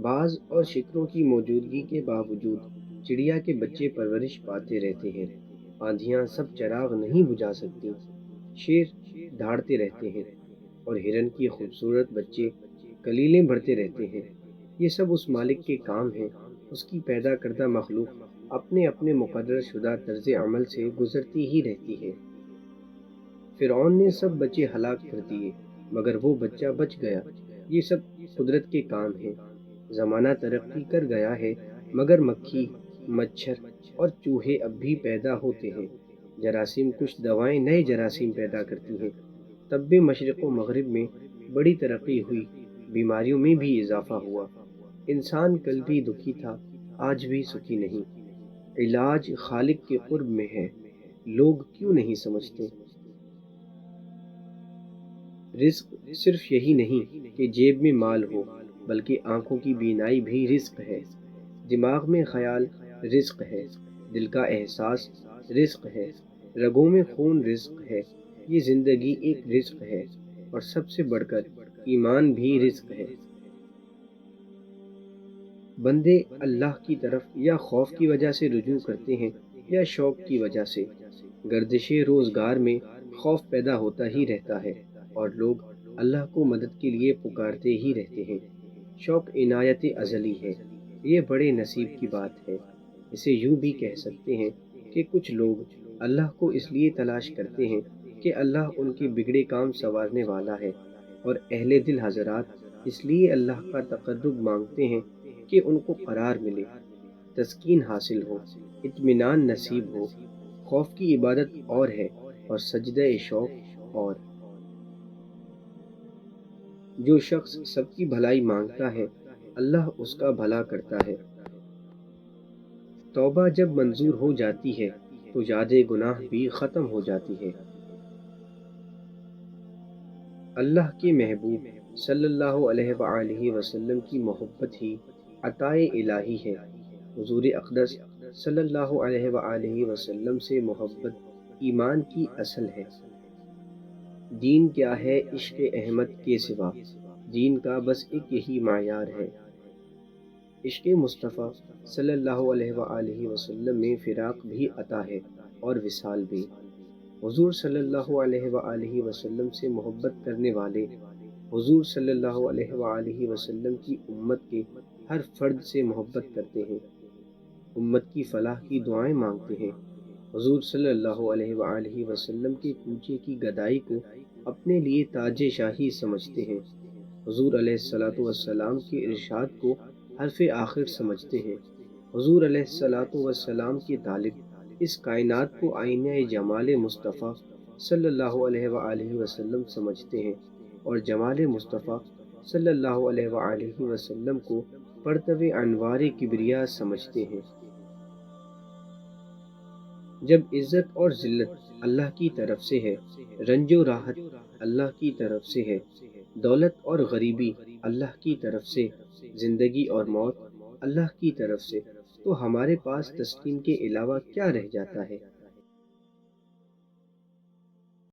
باز اور شکروں کی موجودگی کے باوجود چڑیا کے بچے پرورش پاتے رہتے ہیں۔ آندھیاں سب چراغ نہیں بجھا سکتی، شیر دھاڑتے رہتے ہیں، اور ہرن کی خوبصورت بچے کلیلیں بھرتے رہتے ہیں۔ یہ سب اس مالک کے کام ہیں۔ اس کی پیدا کردہ مخلوق اپنے اپنے مقرر شدہ طرز عمل سے گزرتی ہی رہتی ہے۔ فرعون نے سب بچے ہلاک کر دیے، مگر وہ بچہ بچ گیا۔ یہ سب قدرت کے کام ہیں۔ زمانہ ترقی کر گیا ہے، مگر مکھی، مچھر اور چوہے اب بھی پیدا ہوتے ہیں۔ جراثیم کش دوائیں نئے جراثیم پیدا کرتی ہیں۔ طب مشرق و مغرب میں بڑی ترقی ہوئی، بیماریوں میں بھی اضافہ ہوا۔ انسان کل بھی دکھی تھا، آج بھی سکھی نہیں۔ علاج خالق کے قرب میں ہے، لوگ کیوں نہیں سمجھتے؟ رزق صرف یہی نہیں کہ جیب میں مال ہو، بلکہ آنکھوں کی بینائی بھی رزق ہے۔ دماغ میں خیال رزق ہے، دل کا احساس رزق ہے، رگوں میں خون رزق ہے۔ یہ زندگی ایک رزق ہے، اور سب سے بڑھ کر ایمان بھی رزق ہے۔ بندے اللہ کی طرف یا خوف کی وجہ سے رجوع کرتے ہیں یا شوق کی وجہ سے۔ گردش روزگار میں خوف پیدا ہوتا ہی رہتا ہے، اور لوگ اللہ کو مدد کے لیے پکارتے ہی رہتے ہیں۔ شوق عنایت ازلی ہے، یہ بڑے نصیب کی بات ہے۔ اسے یوں بھی کہہ سکتے ہیں کہ کچھ لوگ اللہ کو اس لیے تلاش کرتے ہیں کہ اللہ ان کے بگڑے کام سنوارنے والا ہے، اور اہل دل حضرات اس لیے اللہ کا تقرب مانگتے ہیں کہ ان کو قرار ملے، تسکین حاصل ہو، اطمینان نصیب ہو۔ خوف کی عبادت اور ہے، اور سجدہ شوق اور۔ جو شخص سب کی بھلائی مانگتا ہے، اللہ اس کا بھلا کرتا ہے۔ توبہ جب منظور ہو جاتی ہے تو یاد گناہ بھی ختم ہو جاتی ہے۔ اللہ کے محبوب صلی اللہ علیہ وآلہ وسلم کی محبت ہی عطائے الہی ہے۔ حضور اقدس صلی اللہ علیہ وآلہ وسلم سے محبت ایمان کی اصل ہے۔ دین کیا ہے عشق احمد کے سوا؟ دین کا بس ایک یہی معیار ہے۔ عشق مصطفیٰ صلی اللہ علیہ وآلہ وسلم میں فراق بھی عطا ہے اور وصال بھی۔ حضور صلی اللہ علیہ وآلہ وسلم سے محبت کرنے والے حضور صلی اللہ علیہ وآلہ وسلم کی امت کے ہر فرد سے محبت کرتے ہیں، امت کی فلاح کی دعائیں مانگتے ہیں۔ حضور صلی اللہ علیہ وآلہ وسلم کے کوچے کی گدائی کو اپنے لیے تاج شاہی سمجھتے ہیں۔ حضور علیہ الصلوۃ والسلام کے ارشاد کو حرف آخر سمجھتے ہیں۔ حضور علیہ الصلوۃ والسلام کے طالب اس کائنات کو آئینہ جمال مصطفیٰ صلی اللہ علیہ وآلہ وسلم سمجھتے ہیں، اور جمال مصطفیٰ صلی اللہ علیہ وآلہ وسلم کو پرتو انوار کبریا سمجھتے ہیں۔ جب عزت اور ذلت اللہ کی طرف سے ہے، رنج و راحت اللہ کی طرف سے ہے، دولت اور غریبی اللہ کی طرف سے، زندگی اور موت اللہ کی طرف سے، تو ہمارے پاس تسکین کے علاوہ کیا رہ جاتا ہے؟